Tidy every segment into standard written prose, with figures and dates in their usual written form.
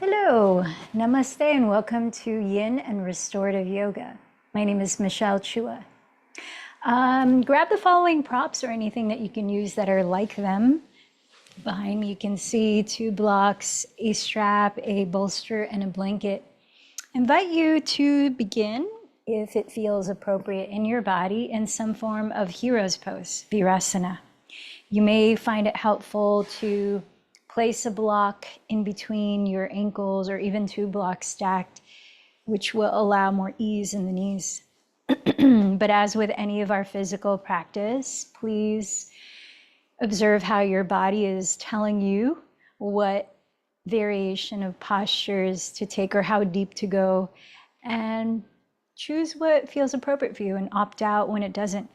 Hello, namaste, and welcome to Yin and Restorative Yoga. My name is Michelle Chua. Grab the following props or anything that you can use that are like them. Behind me, you can see 2 blocks, a strap, a bolster, and a blanket. I invite you to begin, if it feels appropriate in your body, in some form of hero's pose, virasana. You may find it helpful to place a block in between your ankles or even 2 blocks stacked, which will allow more ease in the knees. But as with any of our physical practice, please observe how your body is telling you what variation of postures to take or how deep to go, and choose what feels appropriate for you and opt out when it doesn't.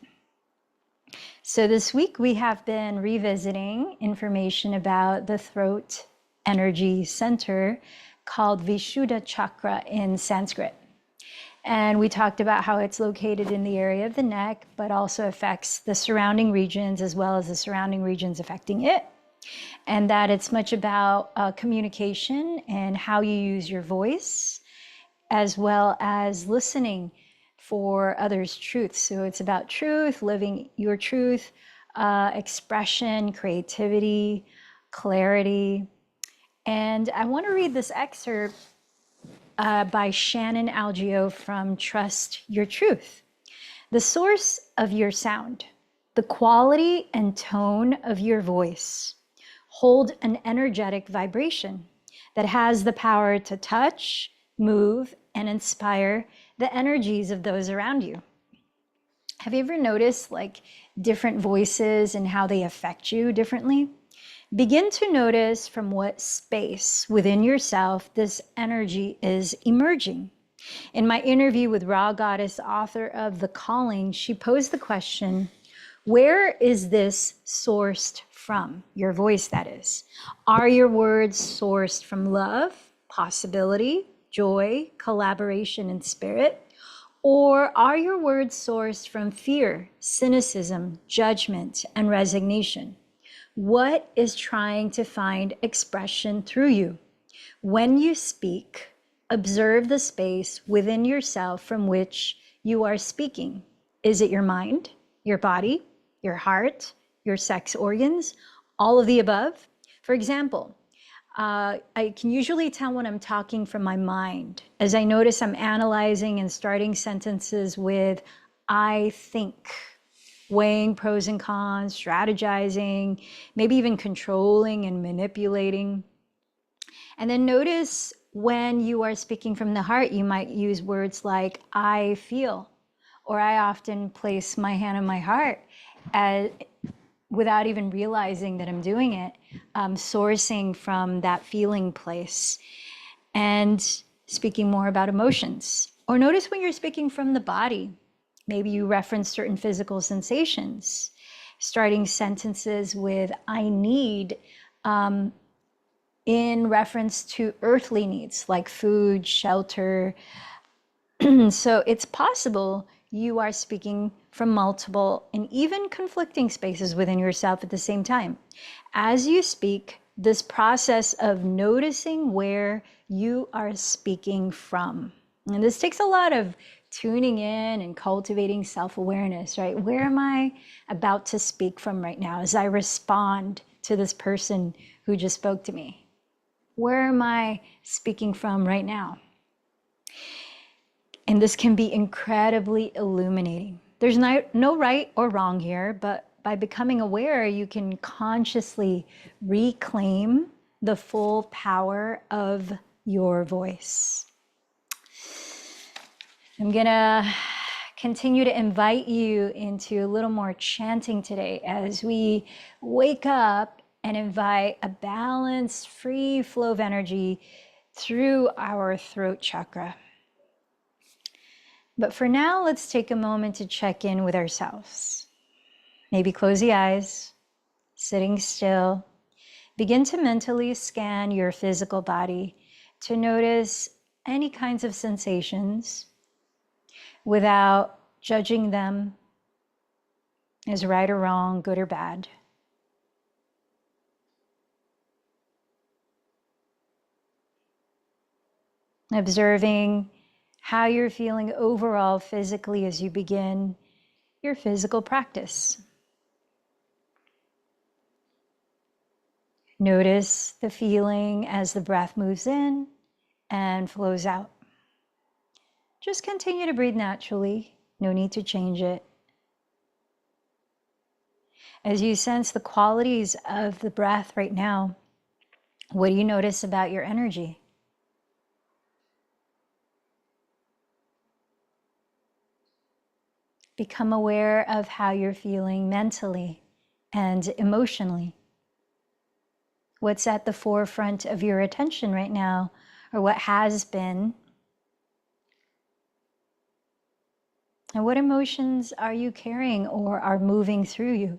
So this week we have been revisiting information about the throat energy center called Vishuddha Chakra in Sanskrit. And we talked about how it's located in the area of the neck, but also affects the surrounding regions as well as the surrounding regions affecting it. And that it's much about communication and how you use your voice, as well as listening for others' truth. So it's about truth, living your truth, expression, creativity, clarity. And I want to read this excerpt by Shannon Algeo from Trust Your Truth. The source of your sound, the quality and tone of your voice hold an energetic vibration that has the power to touch, move, and inspire the energies of those around you. Have you ever noticed like different voices and how they affect you differently? Begin to notice from what space within yourself this energy is emerging. In my interview with Raw Goddess, author of The Calling, she posed the question, where is this sourced from? Your voice, that is. Are your words sourced from love, possibility, joy, collaboration, and spirit? Or are your words sourced from fear, cynicism, judgment, and resignation? What is trying to find expression through you? When you speak, observe the space within yourself from which you are speaking. Is it your mind, your body, your heart, your sex organs, all of the above? For example, I can usually tell when I'm talking from my mind, as I notice I'm analyzing and starting sentences with, I think, weighing pros and cons, strategizing, maybe even controlling and manipulating. And then notice when you are speaking from the heart, you might use words like, I feel, or I often place my hand on my heart without even realizing that I'm doing it, sourcing from that feeling place and speaking more about emotions. Or notice when you're speaking from the body, maybe you reference certain physical sensations, starting sentences with I need in reference to earthly needs like food, shelter. So it's possible you are speaking from multiple and even conflicting spaces within yourself at the same time. As you speak, this process of noticing where you are speaking from. And this takes a lot of tuning in and cultivating self-awareness, right? Where am I about to speak from right now as I respond to this person who just spoke to me? Where am I speaking from right now? And this can be incredibly illuminating. There's no right or wrong here, but by becoming aware, you can consciously reclaim the full power of your voice. I'm gonna continue to invite you into a little more chanting today as we wake up and invite a balanced, free flow of energy through our throat chakra. But for now, let's take a moment to check in with ourselves. Maybe close the eyes, sitting still. Begin to mentally scan your physical body to notice any kinds of sensations without judging them as right or wrong, good or bad. observing how you're feeling overall physically as you begin your physical practice. Notice the feeling as the breath moves in and flows out. Just continue to breathe naturally. No need to change it. As you sense the qualities of the breath right now, what do you notice about your energy? Become aware of how you're feeling mentally and emotionally. What's at the forefront of your attention right now, or what has been? And what emotions are you carrying or are moving through you?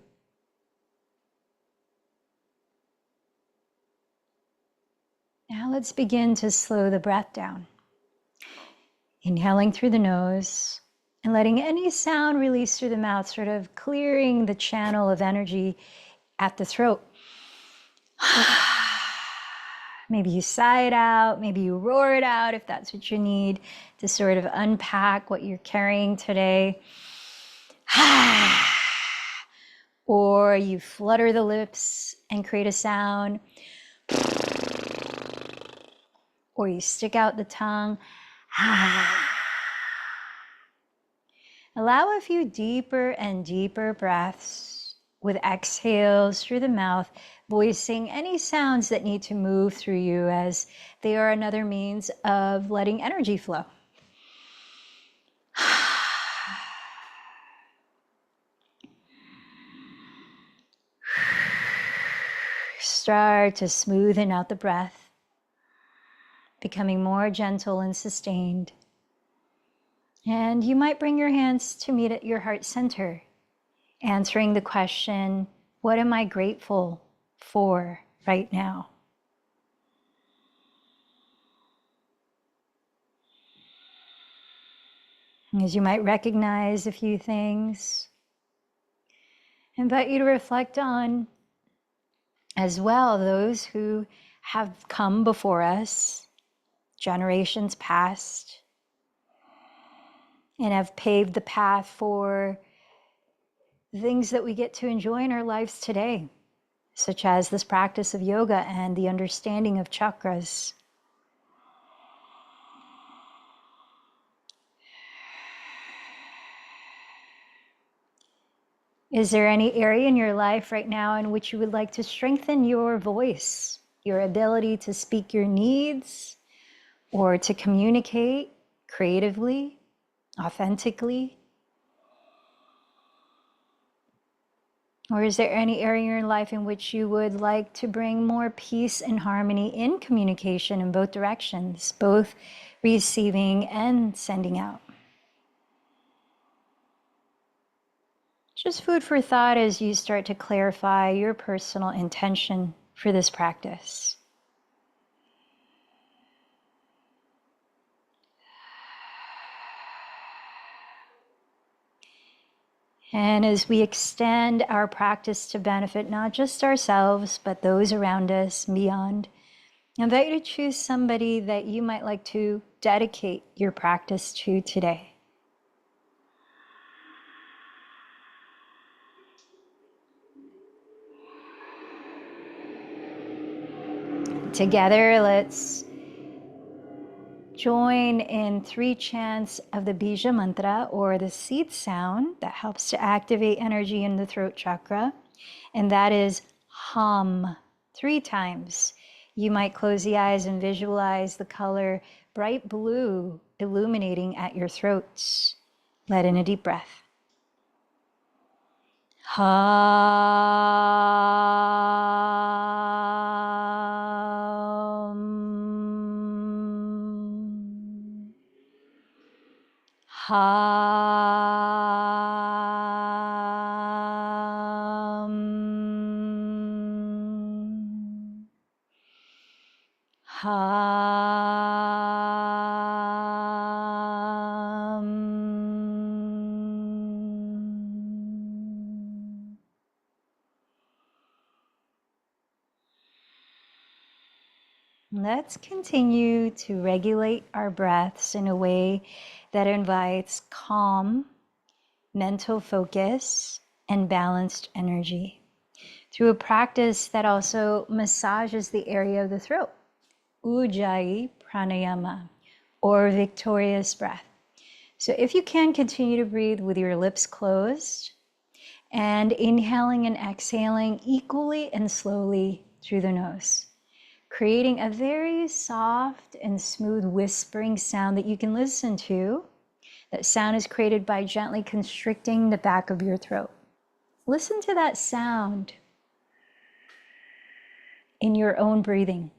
Now let's begin to slow the breath down. Inhaling through the nose and letting any sound release through the mouth, sort of clearing the channel of energy at the throat. Maybe you sigh it out, maybe you roar it out if that's what you need to sort of unpack what you're carrying today. Or you flutter the lips and create a sound. Or you stick out the tongue. Allow a few deeper and deeper breaths with exhales through the mouth, voicing any sounds that need to move through you as they are another means of letting energy flow. Start to smoothen out the breath, becoming more gentle and sustained. And you might bring your hands to meet at your heart center, answering the question, what am I grateful for right now? As you might recognize a few things, I invite you to reflect on as well those who have come before us, generations past, and have paved the path for things that we get to enjoy in our lives today, such as this practice of yoga and the understanding of chakras. Is there any area in your life right now in which you would like to strengthen your voice, your ability to speak your needs or to communicate creatively, authentically? Or is there any area in your life in which you would like to bring more peace and harmony in communication in both directions, both receiving and sending out? Just food for thought as you start to clarify your personal intention for this practice. And as we extend our practice to benefit not just ourselves, but those around us and beyond, I invite you to choose somebody that you might like to dedicate your practice to today. Together, let's join in 3 chants of the Bija mantra, or the seed sound that helps to activate energy in the throat chakra. And that is hum 3 times. You might close the eyes and visualize the color bright blue illuminating at your throat. Let in a deep breath. Hum. Hum. Hum. Let's continue to regulate our breaths in a way that invites calm, mental focus, and balanced energy through a practice that also massages the area of the throat, Ujjayi Pranayama, or victorious breath. So if you can, continue to breathe with your lips closed and inhaling and exhaling equally and slowly through the nose, creating a very soft and smooth whispering sound that you can listen to. That sound is created by gently constricting the back of your throat. Listen to that sound in your own breathing.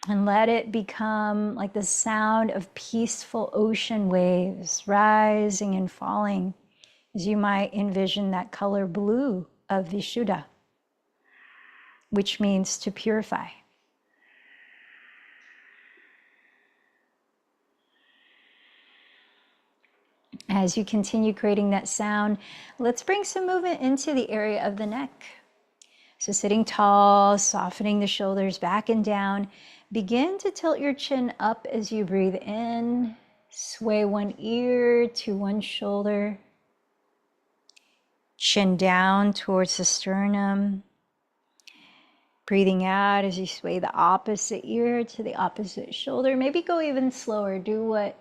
And let it become like the sound of peaceful ocean waves rising and falling, as you might envision that color blue of Vishuddha, which means to purify. As you continue creating that sound, let's bring some movement into the area of the neck. So sitting tall, softening the shoulders back and down. Begin to tilt your chin up as you breathe in. Sway one ear to one shoulder. Chin down towards the sternum. Breathing out as you sway the opposite ear to the opposite shoulder. Maybe go even slower. Do what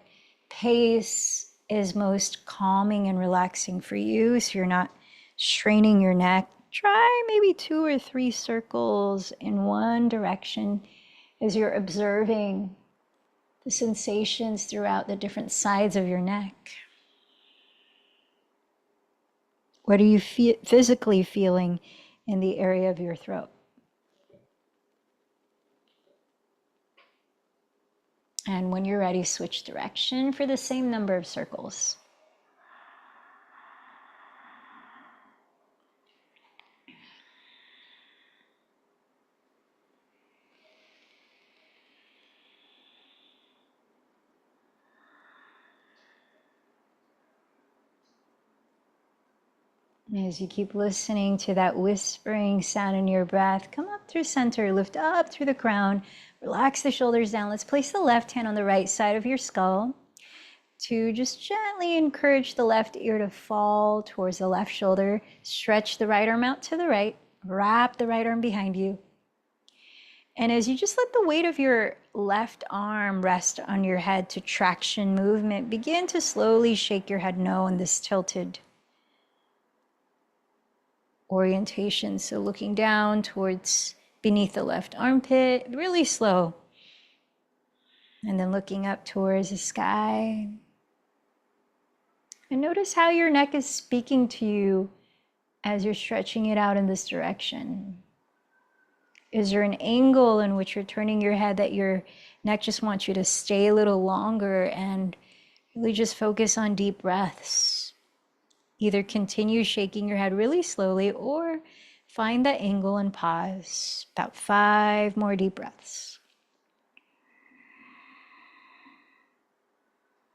pace is most calming and relaxing for you, so you're not straining your neck. Try maybe 2 or 3 circles in one direction as you're observing the sensations throughout the different sides of your neck. What are you physically feeling in the area of your throat? And when you're ready, switch direction for the same number of circles. As you keep listening to that whispering sound in your breath, come up through center, lift up through the crown, relax the shoulders down. Let's place the left hand on the right side of your skull to just gently encourage the left ear to fall towards the left shoulder. Stretch the right arm out to the right, wrap the right arm behind you. And as you just let the weight of your left arm rest on your head to traction movement, begin to slowly shake your head no in this tilted orientation. So looking down towards beneath the left armpit, really slow. And then looking up towards the sky. And notice how your neck is speaking to you as you're stretching it out in this direction. Is there an angle in which you're turning your head that your neck just wants you to stay a little longer and really just focus on deep breaths? Either continue shaking your head really slowly or find that angle and pause. About 5 more deep breaths.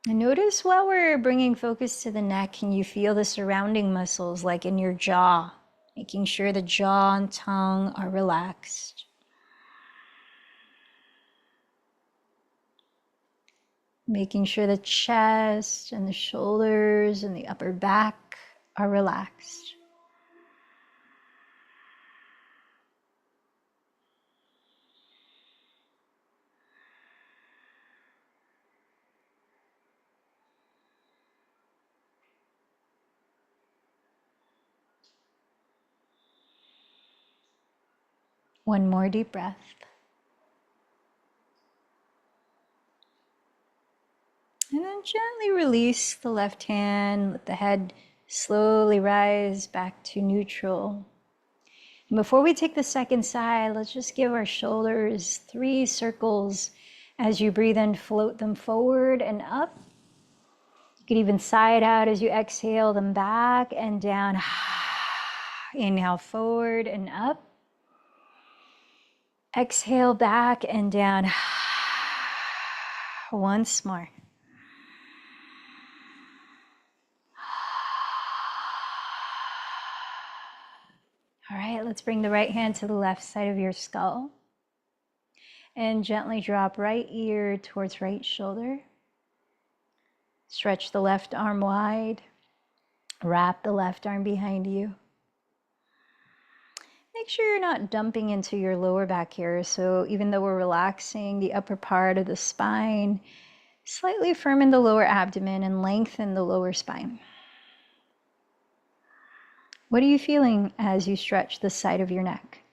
And notice while we're bringing focus to the neck, can you feel the surrounding muscles like in your jaw? Making sure the jaw and tongue are relaxed. Making sure the chest and the shoulders and the upper back are relaxed. One more deep breath. And then gently release the left hand, let the head slowly rise back to neutral. And before we take the second side, let's just give our shoulders 3 circles. As you breathe in, float them forward and up. You could even side out as you exhale them back and down. Inhale forward and up. Exhale back and down. Once more. All right, let's bring the right hand to the left side of your skull and gently drop right ear towards right shoulder. Stretch the left arm wide. Wrap the left arm behind you. Make sure you're not dumping into your lower back here. So even though we're relaxing the upper part of the spine, slightly firm in the lower abdomen and lengthen the lower spine. What are you feeling as you stretch the side of your neck?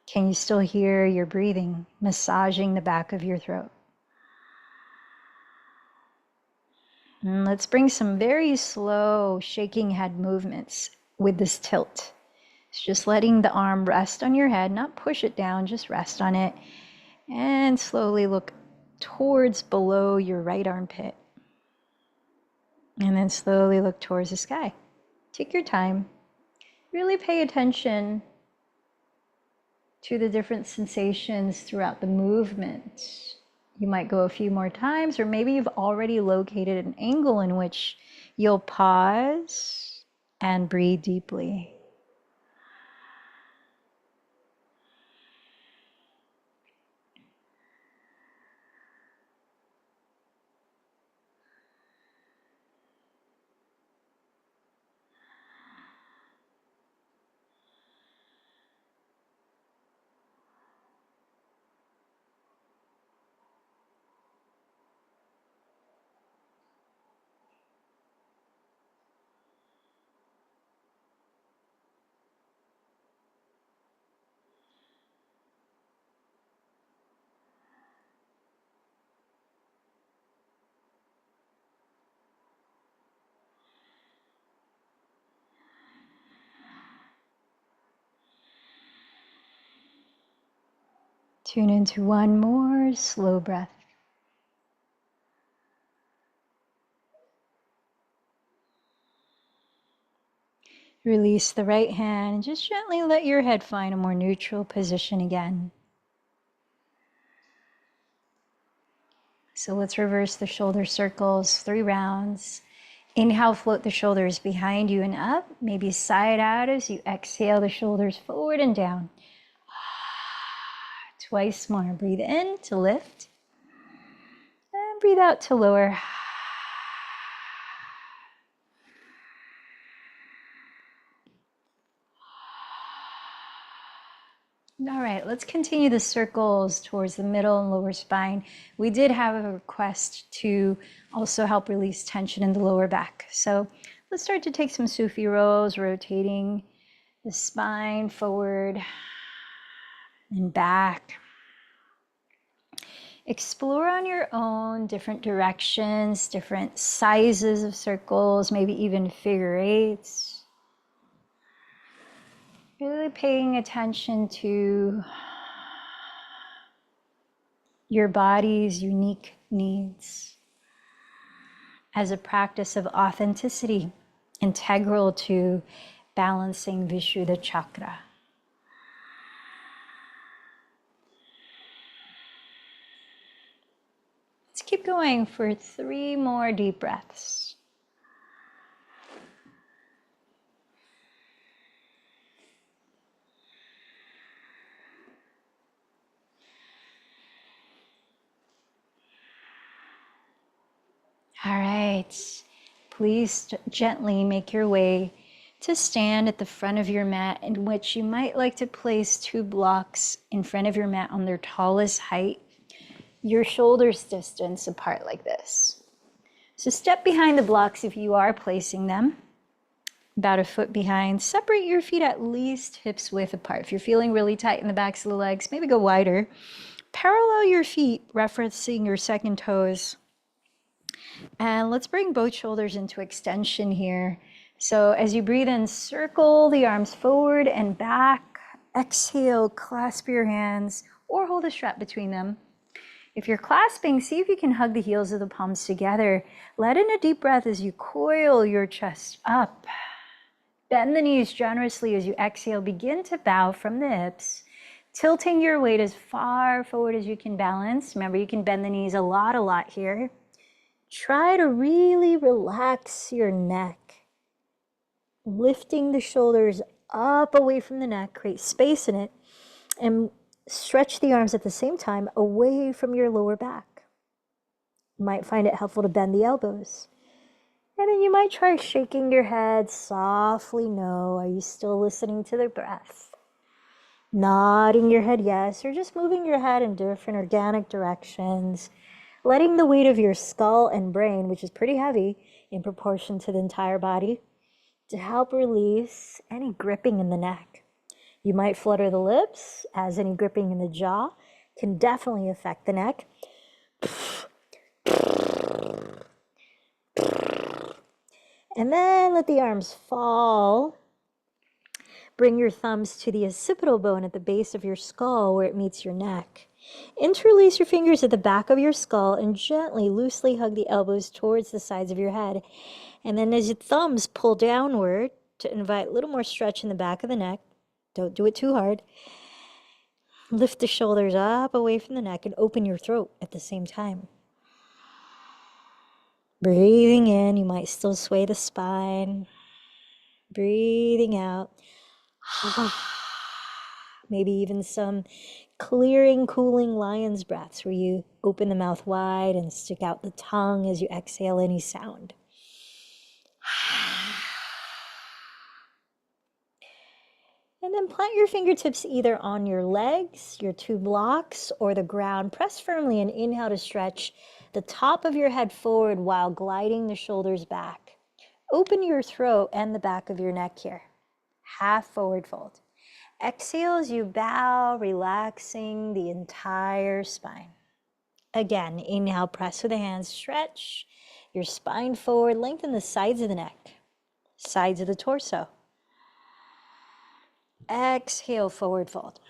Can you still hear your breathing massaging the back of your throat? And let's bring some very slow shaking head movements with this tilt. It's just letting the arm rest on your head, not push it down, just rest on it. And slowly look towards below your right armpit. And then slowly look towards the sky. Take your time. Really pay attention to the different sensations throughout the movement. You might go a few more times, or maybe you've already located an angle in which you'll pause and breathe deeply. Tune into one more slow breath. Release the right hand and just gently let your head find a more neutral position again. So let's reverse the shoulder circles, 3 rounds. Inhale, float the shoulders behind you and up, maybe side out as you exhale the shoulders forward and down. Twice more. Breathe in to lift and breathe out to lower. All right, let's continue the circles towards the middle and lower spine. We did have a request to also help release tension in the lower back. So let's start to take some Sufi rows, rotating the spine forward and back. Explore on your own different directions, different sizes of circles, maybe even figure eights. Really paying attention to your body's unique needs as a practice of authenticity, integral to balancing Vishuddha chakra. Let's keep going for 3 more deep breaths. All right, please gently make your way to stand at the front of your mat, in which you might like to place 2 blocks in front of your mat on their tallest height, your shoulders distance apart like this. So step behind the blocks if you are placing them, about a foot behind. Separate your feet at least hips width apart. If you're feeling really tight in the backs of the legs, maybe go wider. Parallel your feet, referencing your second toes. And let's bring both shoulders into extension here. So as you breathe in, circle the arms forward and back. Exhale, clasp your hands or hold a strap between them. If you're clasping, see if you can hug the heels of the palms together. Let in a deep breath as you coil your chest up. Bend the knees generously as you exhale. Begin to bow from the hips, tilting your weight as far forward as you can balance. Remember, you can bend the knees a lot here. Try to really relax your neck. lifting the shoulders up away from the neck, create space in it, and stretch the arms at the same time away from your lower back. You might find it helpful to bend the elbows. And then you might try shaking your head softly, no. Are you still listening to the breath? Nodding your head yes, or just moving your head in different organic directions, letting the weight of your skull and brain, which is pretty heavy in proportion to the entire body, to help release any gripping in the neck. You might flutter the lips, as any gripping in the jaw can definitely affect the neck. And then let the arms fall. Bring your thumbs to the occipital bone at the base of your skull where it meets your neck. Interlace your fingers at the back of your skull and gently, loosely hug the elbows towards the sides of your head. And then as your thumbs pull downward to invite a little more stretch in the back of the neck, don't do it too hard. Lift the shoulders up away from the neck and open your throat at the same time. Breathing in, you might still sway the spine. Breathing out. Maybe even some clearing, cooling lion's breaths where you open the mouth wide and stick out the tongue as you exhale any sound. And then plant your fingertips either on your legs, your two blocks, or the ground. Press firmly and inhale to stretch the top of your head forward while gliding the shoulders back. Open your throat and the back of your neck here. Half forward fold. Exhale as you bow, relaxing the entire spine. Again, inhale, press with the hands, stretch your spine forward, lengthen the sides of the neck, sides of the torso. Exhale, forward fold.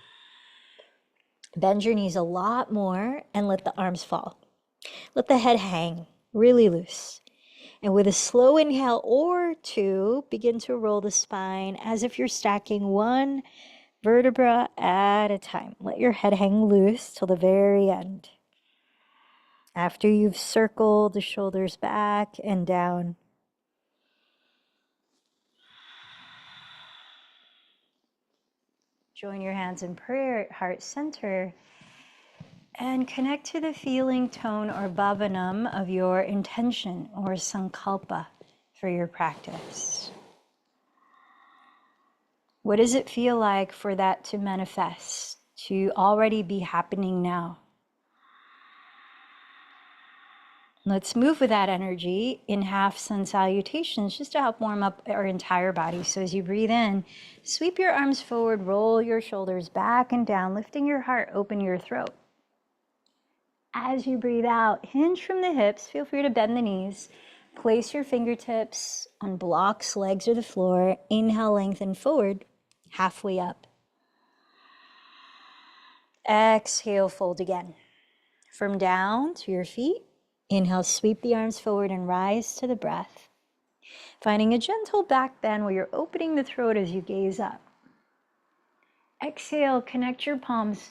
Bend your knees a lot more and let the arms fall. Let the head hang really loose. And with a slow inhale or two, begin to roll the spine as if you're stacking one vertebra at a time. Let your head hang loose till the very end. After you've circled the shoulders back and down, join your hands in prayer at heart center and connect to the feeling, tone, or bhavanam of your intention or sankalpa for your practice. What does it feel like for that to manifest, to already be happening now? Let's move with that energy in half sun salutations just to help warm up our entire body. So as you breathe in, sweep your arms forward, roll your shoulders back and down, lifting your heart, open your throat. As you breathe out, hinge from the hips, feel free to bend the knees. Place your fingertips on blocks, legs, or the floor. Inhale, lengthen forward, halfway up. Exhale, fold again. From down to your feet. Inhale, sweep the arms forward and rise to the breath. Finding a gentle back bend where you're opening the throat as you gaze up. Exhale, connect your palms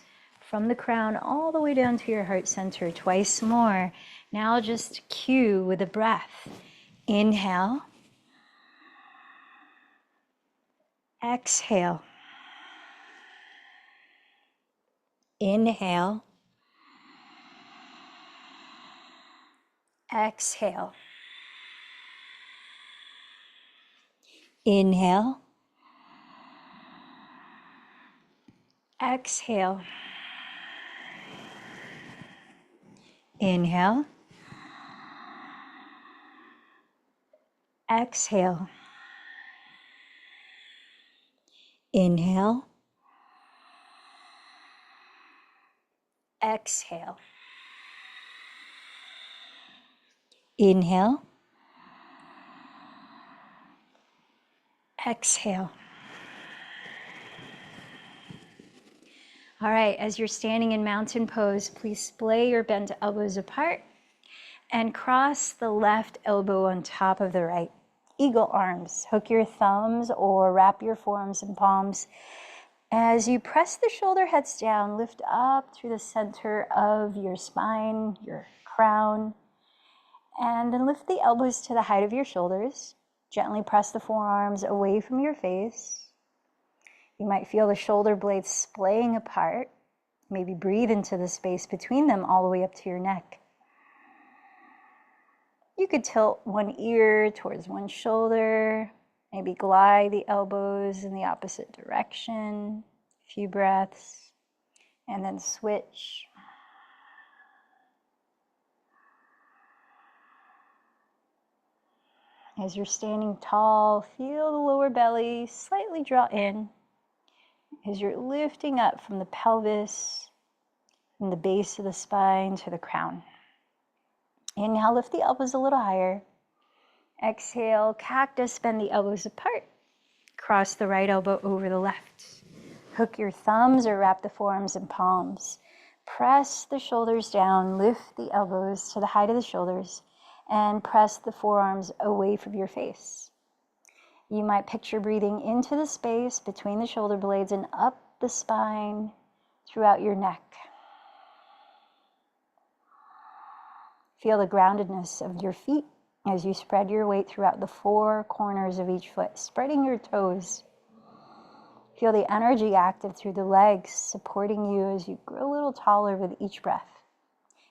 from the crown all the way down to your heart center. Twice more. Now just cue with a breath. Inhale. Exhale. Inhale. Exhale. Inhale. Exhale. Inhale. Exhale. Inhale. Exhale. Inhale. Exhale. All right, as you're standing in mountain pose, please splay your bent elbows apart and cross the left elbow on top of the right. Eagle arms. Hook your thumbs or wrap your forearms and palms. As you press the shoulder heads down, lift up through the center of your spine, your crown, and then lift the elbows to the height of your shoulders. Gently press the forearms away from your face. You might feel the shoulder blades splaying apart. Maybe breathe into the space between them all the way up to your neck. You could tilt one ear towards one shoulder. Maybe glide the elbows in the opposite direction. A few breaths. And then switch. As you're standing tall, feel the lower belly slightly draw in. As you're lifting up from the pelvis, from the base of the spine to the crown. Inhale, lift the elbows a little higher. Exhale, cactus, bend the elbows apart. Cross the right elbow over the left. Hook your thumbs or wrap the forearms in palms. Press the shoulders down, lift the elbows to the height of the shoulders, and press the forearms away from your face. You might picture breathing into the space between the shoulder blades and up the spine throughout your neck. Feel the groundedness of your feet as you spread your weight throughout the four corners of each foot, spreading your toes. Feel the energy active through the legs, supporting you as you grow a little taller with each breath.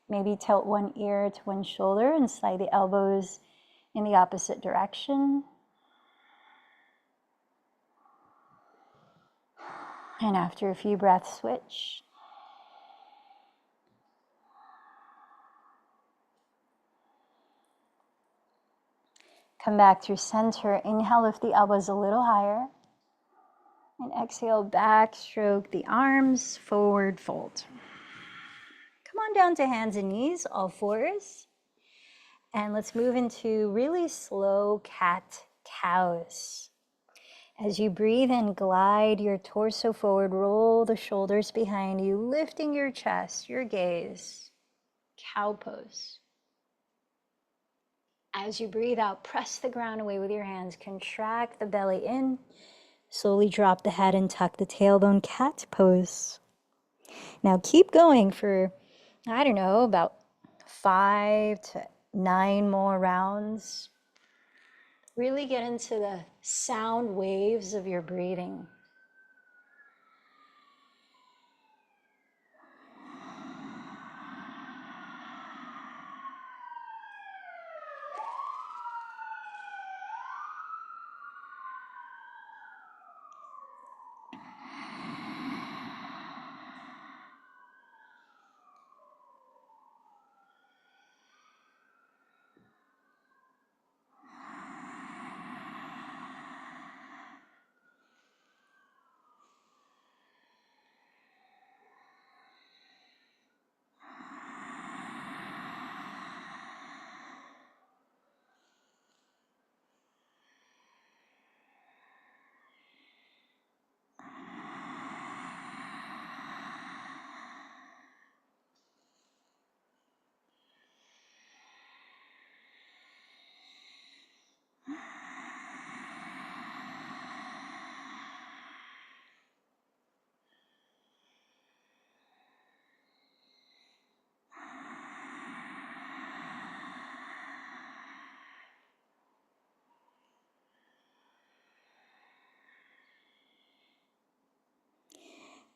Maybe tilt one ear to one shoulder and slide the elbows in the opposite direction. And after a few breaths, switch. Come back through center. Inhale, lift the elbows a little higher. And exhale, back stroke the arms, forward fold. Come on down to hands and knees, all fours. And let's move into really slow cat-cows. As you breathe in, glide your torso forward, roll the shoulders behind you, lifting your chest, your gaze. Cow pose. As you breathe out, press the ground away with your hands, contract the belly in, slowly drop the head and tuck the tailbone, cat pose. Now keep going for, I don't know, about 5 to 9 more rounds. Really get into the sound waves of your breathing.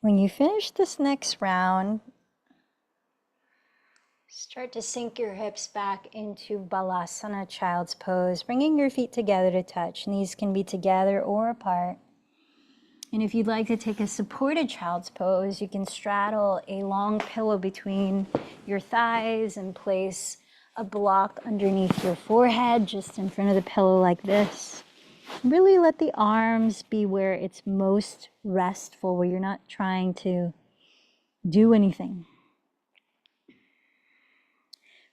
When you finish this next round, start to sink your hips back into Balasana, child's pose, bringing your feet together to touch. Knees can be together or apart. And if you'd like to take a supported child's pose, you can straddle a long pillow between your thighs and place a block underneath your forehead, just in front of the pillow like this. Really let the arms be where it's most restful, where you're not trying to do anything.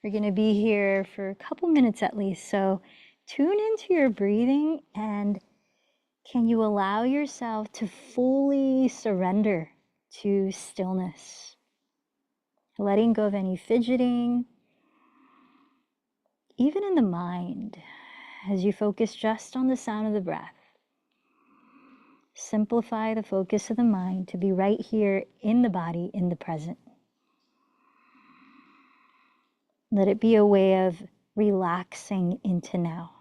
We're going to be here for a couple minutes at least, so tune into your breathing, and can you allow yourself to fully surrender to stillness? Letting go of any fidgeting, even in the mind, as you focus just on the sound of the breath. Simplify the focus of the mind to be right here in the body, in the present. Let it be a way of relaxing into now.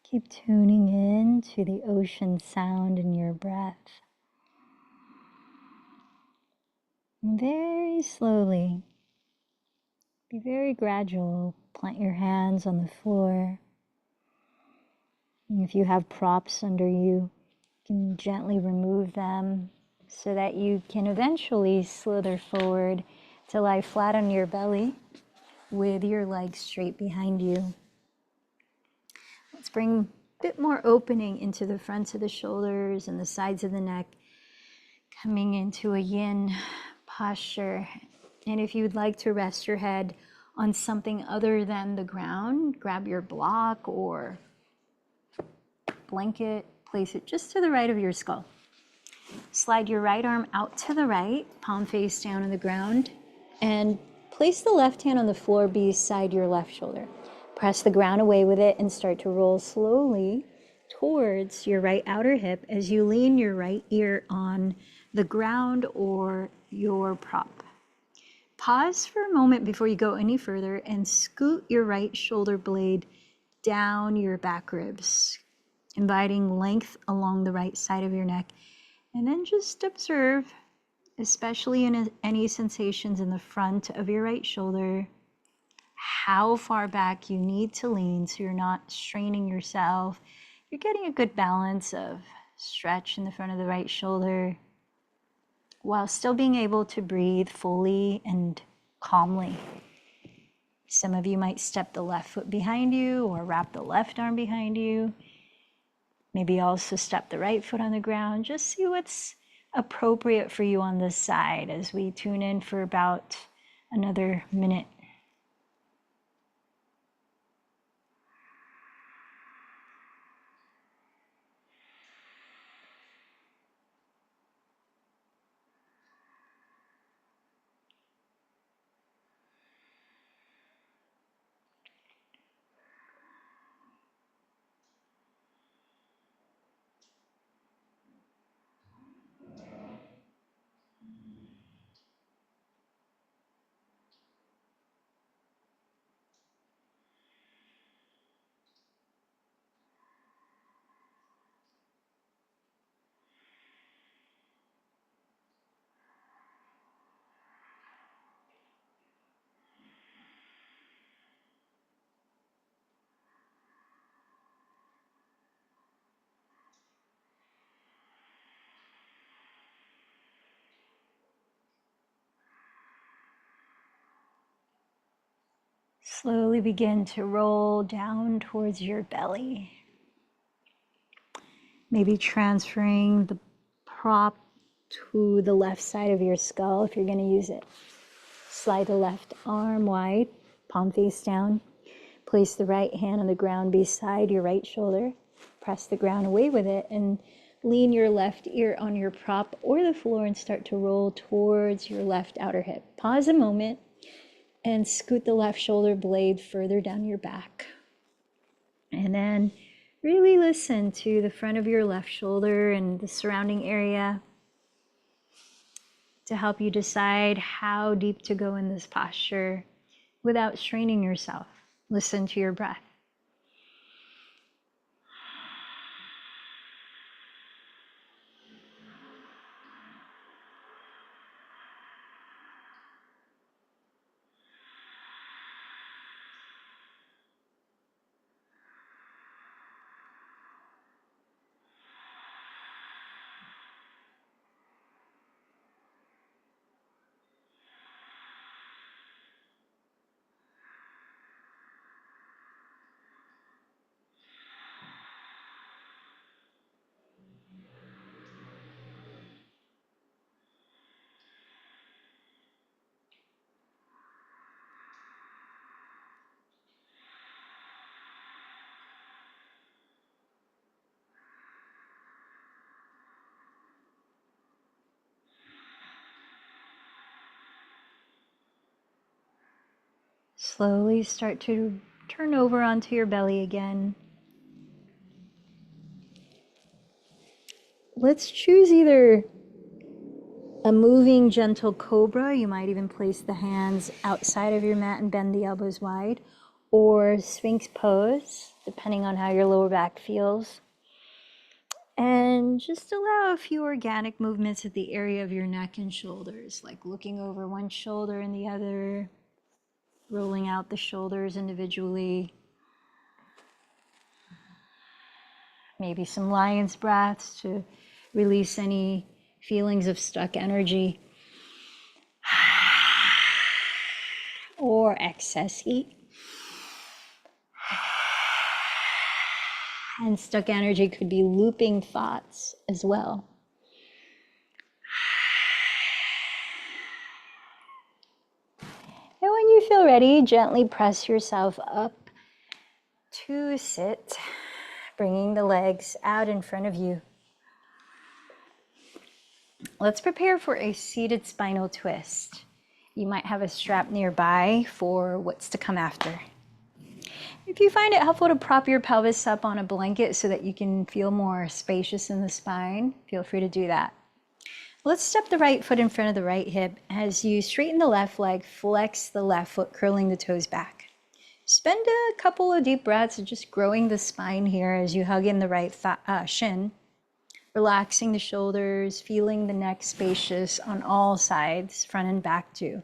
Keep tuning in to the ocean sound in your breath. And very slowly, be very gradual. Plant your hands on the floor. And if you have props under you, you can gently remove them so that you can eventually slither forward to lie flat on your belly with your legs straight behind you. Let's bring a bit more opening into the fronts of the shoulders and the sides of the neck, coming into a yin posture. And if you'd like to rest your head on something other than the ground, grab your block or blanket, place it just to the right of your skull. Slide your right arm out to the right, palm face down on the ground, and place the left hand on the floor beside your left shoulder. Press the ground away with it and start to roll slowly towards your right outer hip as you lean your right ear on the ground or your prop. Pause for a moment before you go any further and scoot your right shoulder blade down your back ribs, inviting length along the right side of your neck. And then just observe, especially in any sensations in the front of your right shoulder, how far back you need to lean so you're not straining yourself. You're getting a good balance of stretch in the front of the right shoulder while still being able to breathe fully and calmly. Some of you might step the left foot behind you or wrap the left arm behind you. Maybe also step the right foot on the ground. Just see what's appropriate for you on this side as we tune in for about another minute. Slowly begin to roll down towards your belly. Maybe transferring the prop to the left side of your skull if you're going to use it. Slide the left arm wide, palm face down. Place the right hand on the ground beside your right shoulder. Press the ground away with it and lean your left ear on your prop or the floor and start to roll towards your left outer hip. Pause a moment and scoot the left shoulder blade further down your back. And then really listen to the front of your left shoulder and the surrounding area to help you decide how deep to go in this posture without straining yourself. Listen to your breath. Slowly start to turn over onto your belly again. Let's choose either a moving gentle cobra. You might even place the hands outside of your mat and bend the elbows wide, or Sphinx pose. depending on how your lower back feels. And just allow a few organic movements at the area of your neck and shoulders, like looking over one shoulder and the other, rolling out the shoulders individually. Maybe some lion's breaths to release any feelings of stuck energy or excess heat. And stuck energy could be looping thoughts as well. And when you feel ready, gently press yourself up to sit, bringing the legs out in front of you. Let's prepare for a seated spinal twist. You might have a strap nearby for what's to come after. If you find it helpful to prop your pelvis up on a blanket so that you can feel more spacious in the spine, feel free to do that. Let's step the right foot in front of the right hip. As you straighten the left leg, flex the left foot, curling the toes back. Spend a couple of deep breaths just growing the spine here as you hug in the right shin, relaxing the shoulders, feeling the neck spacious on all sides, front and back too.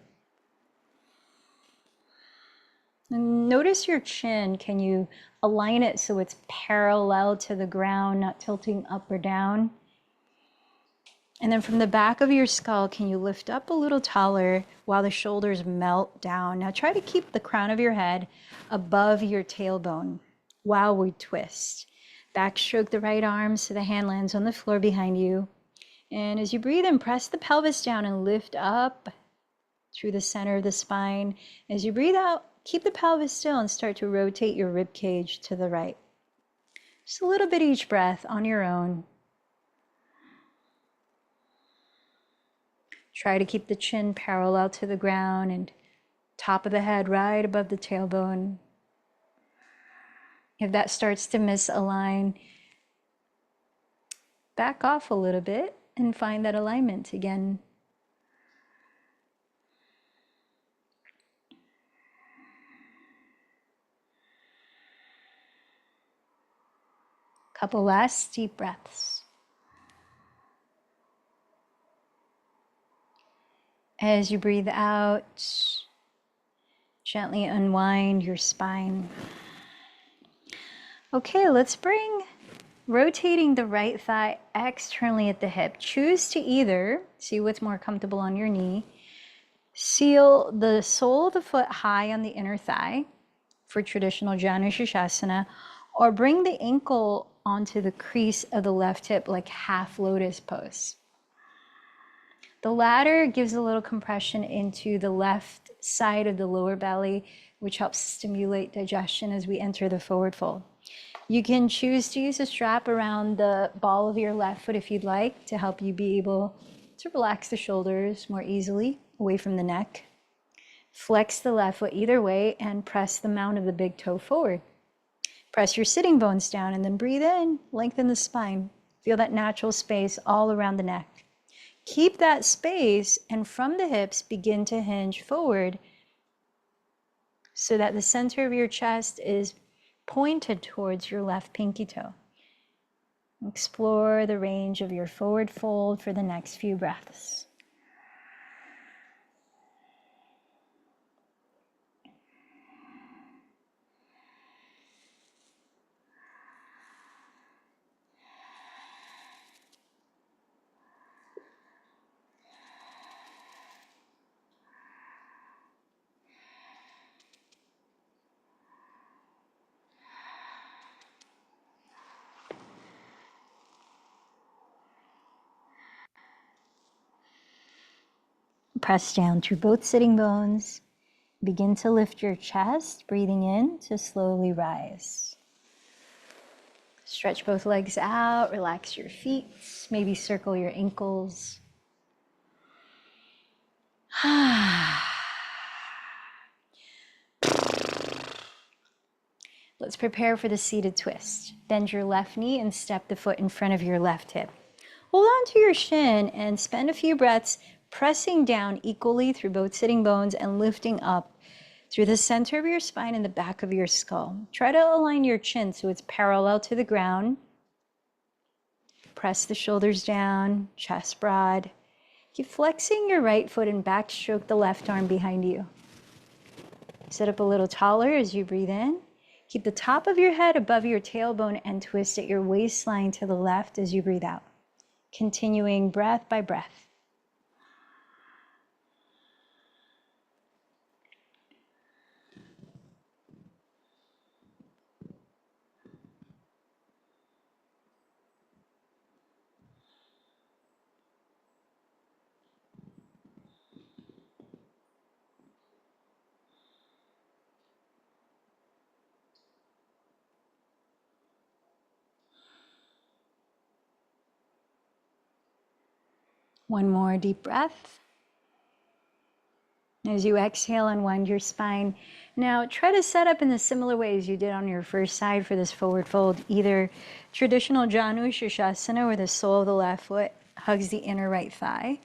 And notice your chin. Can you align it so it's parallel to the ground, not tilting up or down? And then from the back of your skull, can you lift up a little taller while the shoulders melt down? Now try to keep the crown of your head above your tailbone while we twist. Backstroke the right arm so the hand lands on the floor behind you. And as you breathe in, press the pelvis down and lift up through the center of the spine. As you breathe out, keep the pelvis still and start to rotate your rib cage to the right. Just a little bit each breath on your own. Try to keep the chin parallel to the ground and top of the head right above the tailbone. If that starts to misalign, back off a little bit and find that alignment again. Couple last deep breaths. As you breathe out, gently unwind your spine. Okay, let's bring rotating the right thigh externally at the hip. Choose to either, see what's more comfortable on your knee, seal the sole of the foot high on the inner thigh for traditional Janu Shirshasana, or bring the ankle onto the crease of the left hip like half lotus pose. The latter gives a little compression into the left side of the lower belly, which helps stimulate digestion as we enter the forward fold. You can choose to use a strap around the ball of your left foot if you'd like, to help you be able to relax the shoulders more easily away from the neck. Flex the left foot either way and press the mount of the big toe forward. Press your sitting bones down and then breathe in, lengthen the spine. Feel that natural space all around the neck. Keep that space, and from the hips, begin to hinge forward so that the center of your chest is pointed towards your left pinky toe. Explore the range of your forward fold for the next few breaths. Press down through both sitting bones. Begin to lift your chest, breathing in to slowly rise. Stretch both legs out, relax your feet, maybe circle your ankles. Let's prepare for the seated twist. Bend your left knee and step the foot in front of your left hip. Hold on to your shin and spend a few breaths pressing down equally through both sitting bones and lifting up through the center of your spine and the back of your skull. Try to align your chin so it's parallel to the ground. Press the shoulders down, chest broad. Keep flexing your right foot and backstroke the left arm behind you. Sit up a little taller as you breathe in. Keep the top of your head above your tailbone and twist at your waistline to the left as you breathe out. Continuing breath by breath. One more deep breath. As you exhale, unwind your spine. Now try to set up in the similar way as you did on your first side for this forward fold. Either traditional Janu Shirshasana, where the sole of the left foot hugs the inner right thigh,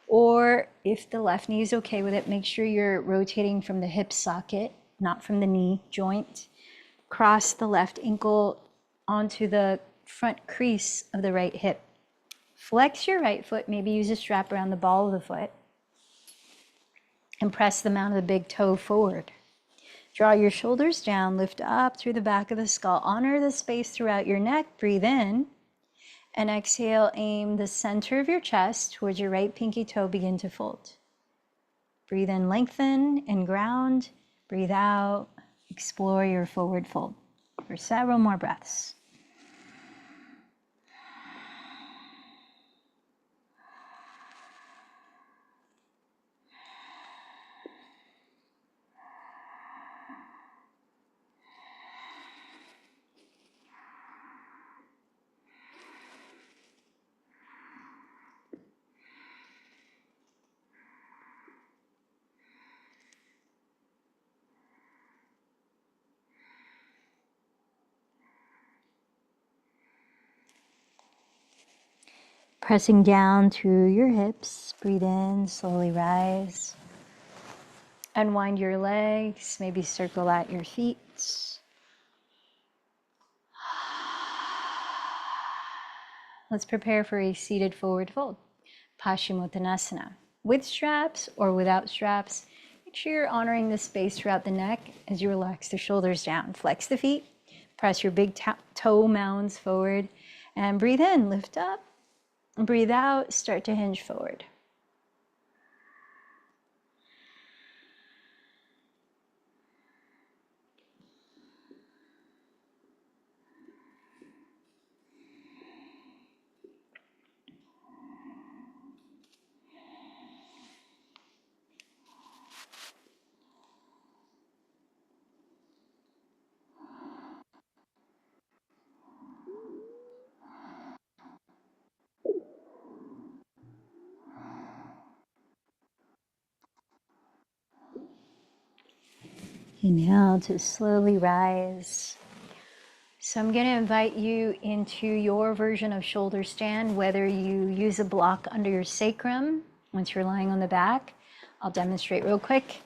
or if the left knee is okay with it, make sure you're rotating from the hip socket, not from the knee joint. Cross the left ankle onto the front crease of the right hip. Flex your right foot, maybe use a strap around the ball of the foot, and press the mount of the big toe forward. Draw your shoulders down, lift up through the back of the skull. Honor the space throughout your neck. Breathe in, and exhale, aim the center of your chest towards your right pinky toe, begin to fold. Breathe in, lengthen and ground. Breathe out, explore your forward fold for several more breaths. Pressing down through your hips, breathe in, slowly rise. Unwind your legs, maybe circle out your feet. Let's prepare for a seated forward fold, Paschimottanasana. With straps or without straps, make sure you're honoring the space throughout the neck as you relax the shoulders down. Flex the feet, press your big toe mounds forward, and breathe in, lift up. Breathe out, start to hinge forward. Inhale to slowly rise. So I'm going to invite you into your version of shoulder stand, whether you use a block under your sacrum once you're lying on the back. I'll demonstrate real quick.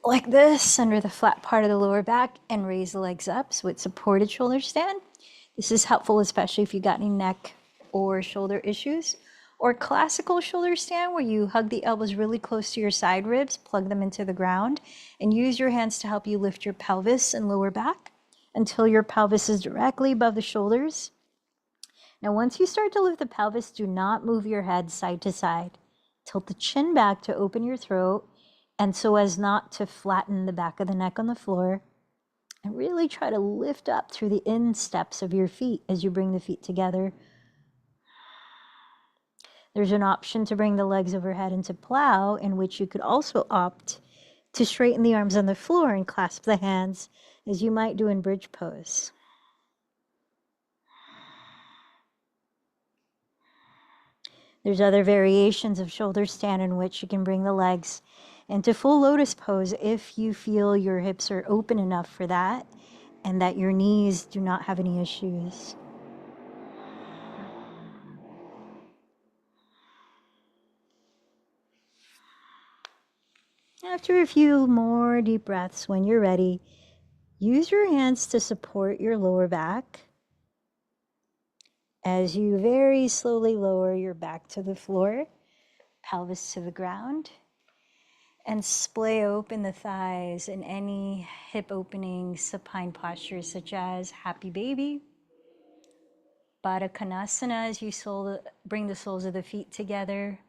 Like this, under the flat part of the lower back, and raise the legs up so it's supported shoulder stand. This is helpful, especially if you've got any neck or shoulder issues. Or classical shoulder stand, where you hug the elbows really close to your side ribs, plug them into the ground, and use your hands to help you lift your pelvis and lower back until your pelvis is directly above the shoulders. Now, once you start to lift the pelvis, do not move your head side to side. Tilt the chin back to open your throat, and so as not to flatten the back of the neck on the floor. And really try to lift up through the insteps of your feet as you bring the feet together. There's an option to bring the legs overhead into plow, in which you could also opt to straighten the arms on the floor and clasp the hands as you might do in bridge pose. There's other variations of shoulder stand in which you can bring the legs into full lotus pose if you feel your hips are open enough for that and that your knees do not have any issues. after a few more deep breaths, when you're ready, use your hands to support your lower back as you very slowly lower your back to the floor, pelvis to the ground, and splay open the thighs in any hip opening supine postures such as happy baby, Baddha Konasana as you bring the soles of the feet together,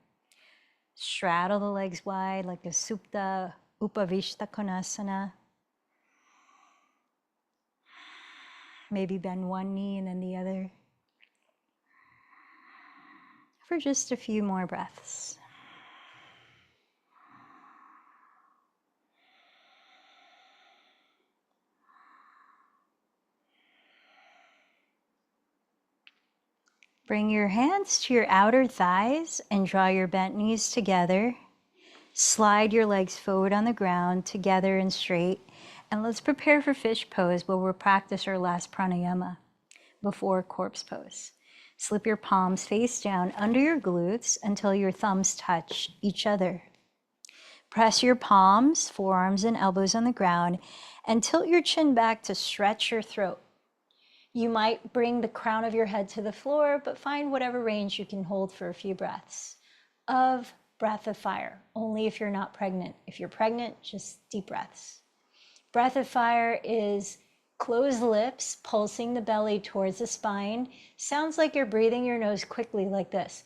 straddle the legs wide like a Supta Upavishta Konasana. Maybe bend one knee and then the other for just a few more breaths. Bring your hands to your outer thighs and draw your bent knees together. Slide your legs forward on the ground, together and straight. And let's prepare for fish pose, where we'll practice our last pranayama before corpse pose. Slip your palms face down under your glutes until your thumbs touch each other. Press your palms, forearms, and elbows on the ground and tilt your chin back to stretch your throat. You might bring the crown of your head to the floor, but find whatever range you can hold for a few breaths of breath of fire, only if you're not pregnant. If you're pregnant, just deep breaths. Breath of fire is closed lips, pulsing the belly towards the spine. Sounds like you're breathing your nose quickly like this.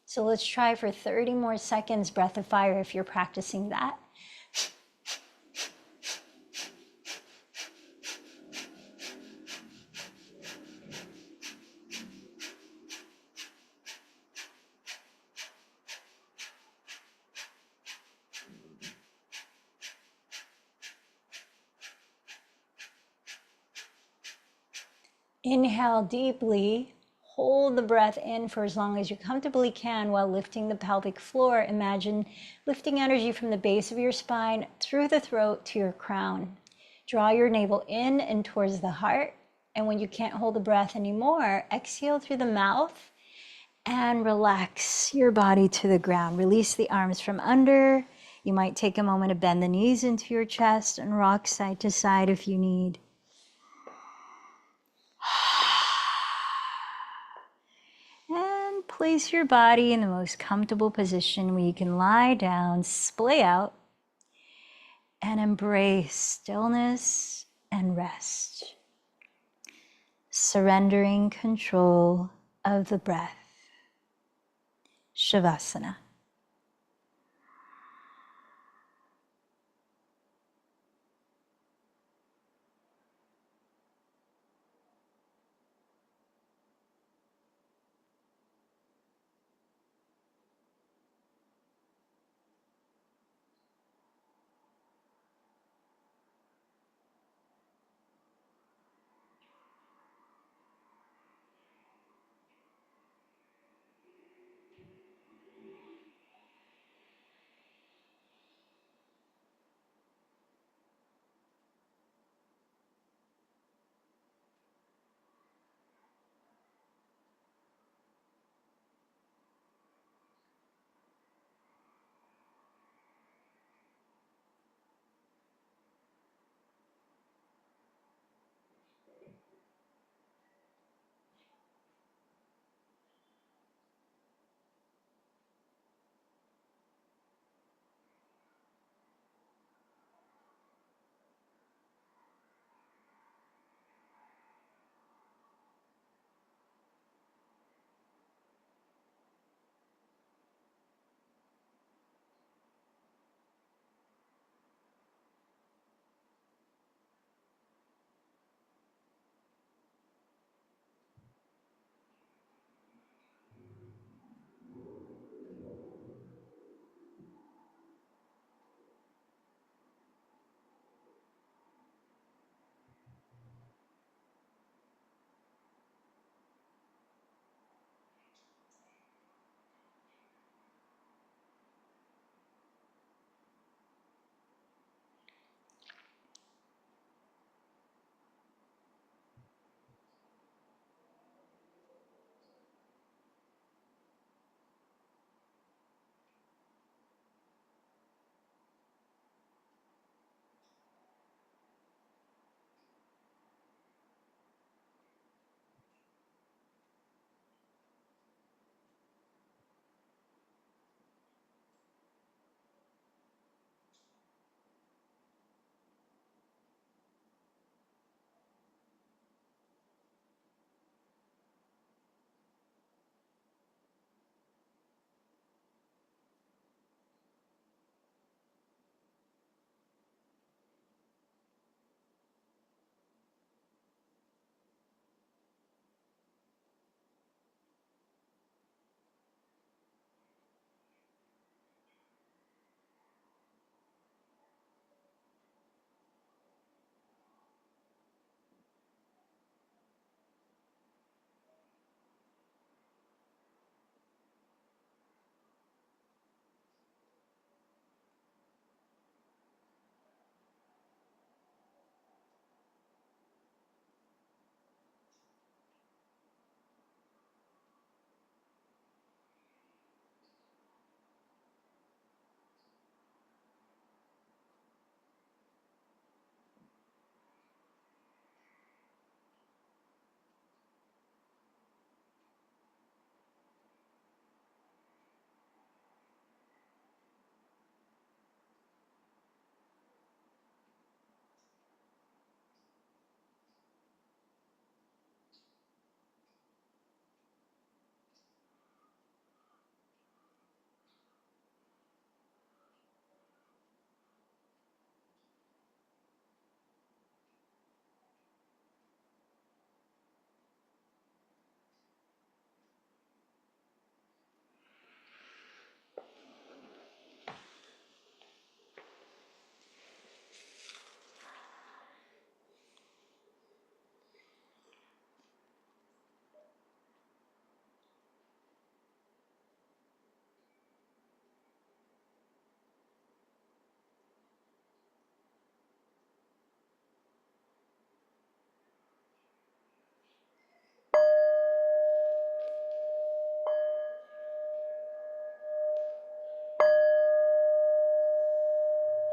So let's try for 30 more seconds, breath of fire, if you're practicing that. Inhale deeply, hold the breath in for as long as you comfortably can while lifting the pelvic floor. Imagine lifting energy from the base of your spine through the throat to your crown. Draw your navel in and towards the heart. And when you can't hold the breath anymore, exhale through the mouth and relax your body to the ground. Release the arms from under. You might take a moment to bend the knees into your chest and rock side to side if you need. And place your body in the most comfortable position where you can lie down, splay out, and embrace stillness and rest. Surrendering control of the breath. Shavasana.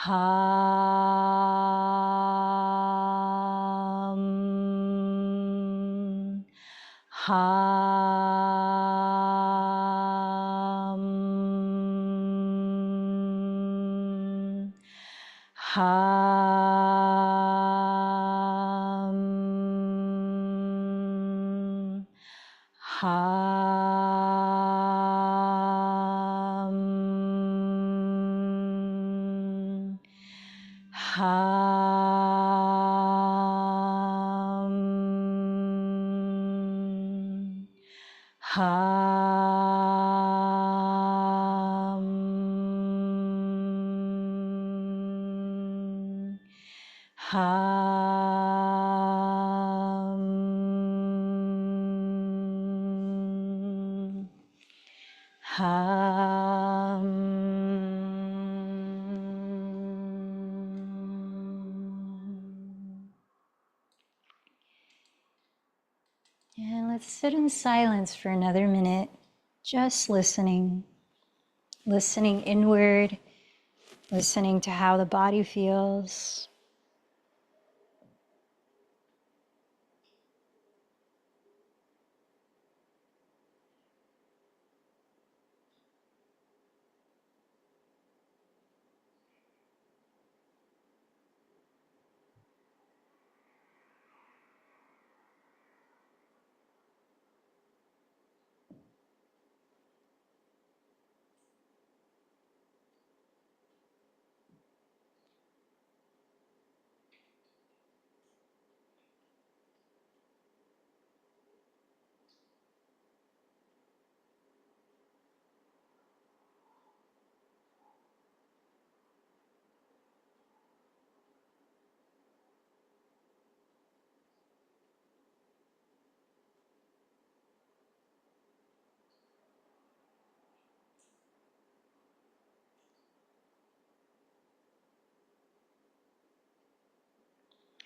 Ham. Ham. Ham. Ham. Ham. Ham. Ham. Ham. And let's sit in silence for another minute, just listening, listening inward, listening to how the body feels.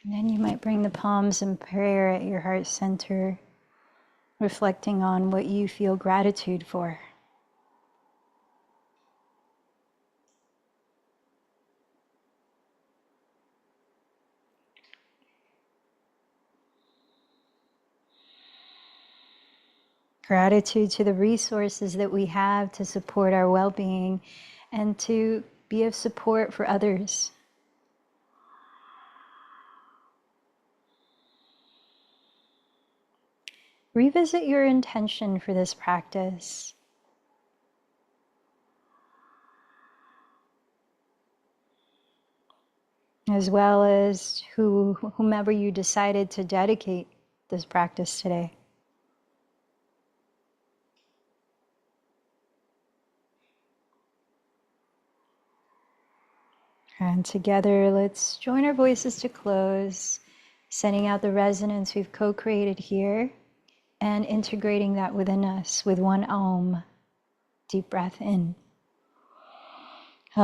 And then you might bring the palms in prayer at your heart center, reflecting on what you feel gratitude for. Gratitude to the resources that we have to support our well-being and to be of support for others. Revisit your intention for this practice. As well as whomever you decided to dedicate this practice today. And together, let's join our voices to close, sending out the resonance we've co-created here and integrating that within us with one Om. Deep breath in. Om.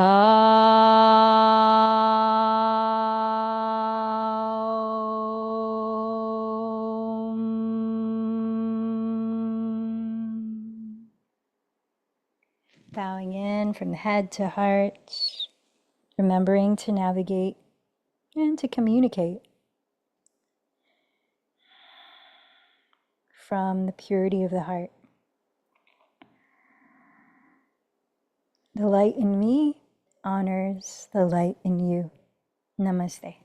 Bowing in from the head to heart, remembering to navigate and to communicate from the purity of the heart. The light in me honors the light in you. Namaste.